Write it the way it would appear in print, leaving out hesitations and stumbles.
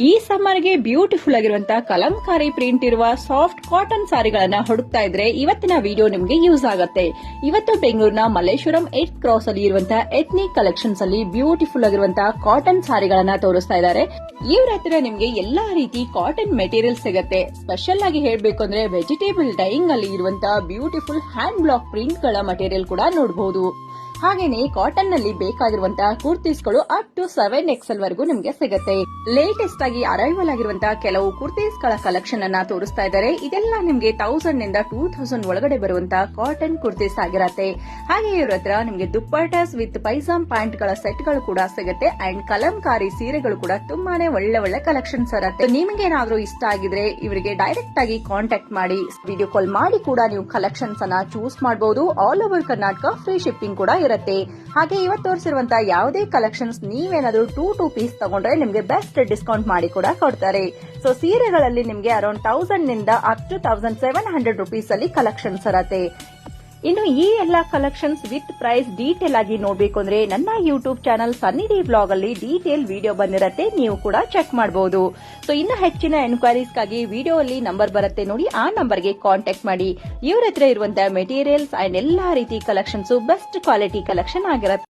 ಈ ಸಮ್ಮರ್ಗೆ ಬ್ಯೂಟಿಫುಲ್ ಆಗಿರುವಂತಹ ಕಲಂಕಾರಿ ಪ್ರಿಂಟ್ ಇರುವ ಸಾಫ್ಟ್ ಕಾಟನ್ ಸಾರಿಗಳನ್ನ ಹುಡುಕ್ತಾ ಇದ್ರೆ ಇವತ್ತಿನ ವಿಡಿಯೋ ನಿಮಗೆ ಯೂಸ್ ಆಗುತ್ತೆ. ಇವತ್ತು ಬೆಂಗಳೂರಿನ ಮಲ್ಲೇಶ್ವರಂ 8th ಕ್ರಾಸ್ ಅಲ್ಲಿ ಇರುವಂತಹ ಎಥ್ನಿಕ್ ಕಲೆಕ್ಷನ್ಸ್ ಅಲ್ಲಿ ಬ್ಯೂಟಿಫುಲ್ ಆಗಿರುವಂತಹ ಕಾಟನ್ ಸಾರಿಗಳನ್ನ ತೋರಿಸ್ತಾ ಇದ್ದಾರೆ. ಇವ್ರ ಹತ್ರ ನಿಮಗೆ ಎಲ್ಲಾ ರೀತಿ ಕಾಟನ್ ಮೆಟೀರಿಯಲ್ ಸಿಗುತ್ತೆ. ಸ್ಪೆಷಲ್ ಆಗಿ ಹೇಳಬೇಕು ಅಂದ್ರೆ ವೆಜಿಟೇಬಲ್ ಡೈಯಿಂಗ್ ಅಲ್ಲಿ ಇರುವಂತಹ ಬ್ಯೂಟಿಫುಲ್ ಹ್ಯಾಂಡ್ ಬ್ಲಾಕ್ ಪ್ರಿಂಟ್ ಗಳ ಮಟೀರಿಯಲ್ ಕೂಡ ನೋಡಬಹುದು. ಹಾಗೇನೆ ಕಾಟನ್ ನಲ್ಲಿ ಬೇಕಾಗಿರುವಂತಹ ಕುರ್ತೀಸ್ಗಳು ಅಪ್ ಟು 7XL ವರೆಗೂ ನಿಮಗೆ ಸಿಗುತ್ತೆ. ಲೇಟೆಸ್ಟ್ ಆಗಿ ಅರೈವಲ್ ಆಗಿರುವಂತಹ ಕೆಲವು ಕುರ್ತೀಸ್ ಗಳ ಕಲೆಕ್ಷನ್ ಅನ್ನ ತೋರಿಸ್ತಾ ಇದ್ದಾರೆ. ಇದೆಲ್ಲ ನಿಮಗೆ 1000 ನಿಂದ 2000 ಒಳಗಡೆ ಬರುವಂತಹ ಕಾಟನ್ ಕುರ್ತೀಸ್ ಆಗಿರತ್ತೆ. ಹಾಗೆ ಇವ್ರ ಹತ್ರ ನಿಮಗೆ ದುಪ್ಪಟಾಸ್ ವಿತ್ ಪೈಜಾಮ್ ಪ್ಯಾಂಟ್ ಗಳ ಸೆಟ್ ಗಳು ಕೂಡ ಸಿಗುತ್ತೆ. ಅಂಡ್ ಕಲಂಕಾರಿ ಸೀರೆಗಳು ಕೂಡ ತುಂಬಾನೇ ಒಳ್ಳೆ ಕಲೆಕ್ಷನ್ಸ್ ಇರುತ್ತೆ. ನಿಮಗೇನಾದ್ರೂ ಇಷ್ಟ ಆಗಿದ್ರೆ ಇವರಿಗೆ ಡೈರೆಕ್ಟ್ ಆಗಿ ಕಾಂಟ್ಯಾಕ್ಟ್ ಮಾಡಿ, ವಿಡಿಯೋ ಕಾಲ್ ಮಾಡಿ ಕೂಡ ನೀವು ಕಲೆಕ್ಷನ್ಸ್ ಅನ್ನ ಚೂಸ್ ಮಾಡಬಹುದು. All over Karnataka free shipping ಕೂಡ ಇರುತ್ತೆ. ಹಾಗೆ ಇವತ್ತು ತೋರಿಸಿರುವಂತಹ ಯಾವುದೇ ಕಲೆಕ್ಷನ್ಸ್ ನೀವೇನಾದ್ರೂ 2 ಪೀಸ್ ತಗೊಂಡ್ರೆ ನಿಮಗೆ ಬೆಸ್ಟ್ ಡಿಸ್ಕೌಂಟ್ ಮಾಡಿ ಕೂಡ ಕೊಡ್ತಾರೆ. ಸೊ ಸೀರೆಗಳಲ್ಲಿ ನಿಮಗೆ ಅರೌಂಡ್ 1000 ನಿಂದ ಅಪ್ ಟು 1700 ರುಪೀಸ್ ಅಲ್ಲಿ ಕಲೆಕ್ಷನ್ಸ್ ಇರುತ್ತೆ. ಇನ್ನು ಈ ಎಲ್ಲಾ ಕಲೆಕ್ಷನ್ಸ್ ವಿತ್ ಪ್ರೈಸ್ ಡೀಟೇಲ್ ಆಗಿ ನೋಡಬೇಕು ಅಂದ್ರೆ ನನ್ನ ಯೂಟ್ಯೂಬ್ ಚಾನಲ್ ಸನ್ನಿ ಬ್ಲಾಗ್ ಅಲ್ಲಿ ಡೀಟೇಲ್ ವಿಡಿಯೋ ಬಂದಿರುತ್ತೆ, ನೀವು ಕೂಡ ಚೆಕ್ ಮಾಡಬಹುದು. ಸೊ ಇನ್ನು ಹೆಚ್ಚಿನ ಎನ್ಕ್ವೈರೀಸ್ಗಾಗಿ ವಿಡಿಯೋ ಅಲ್ಲಿ ನಂಬರ್ ಬರುತ್ತೆ ನೋಡಿ, ಆ ನಂಬರ್ಗೆ ಕಾಂಟ್ಯಾಕ್ಟ್ ಮಾಡಿ. ಇವ್ರ ಹತ್ರ ಇರುವಂತಹ ಮೆಟೀರಿಯಲ್ಸ್ ಅಂಡ್ ಎಲ್ಲಾ ರೀತಿ ಕಲೆಕ್ಷನ್ಸ್ ಬೆಸ್ಟ್ ಕ್ವಾಲಿಟಿ ಕಲೆಕ್ಷನ್ ಆಗಿರುತ್ತೆ.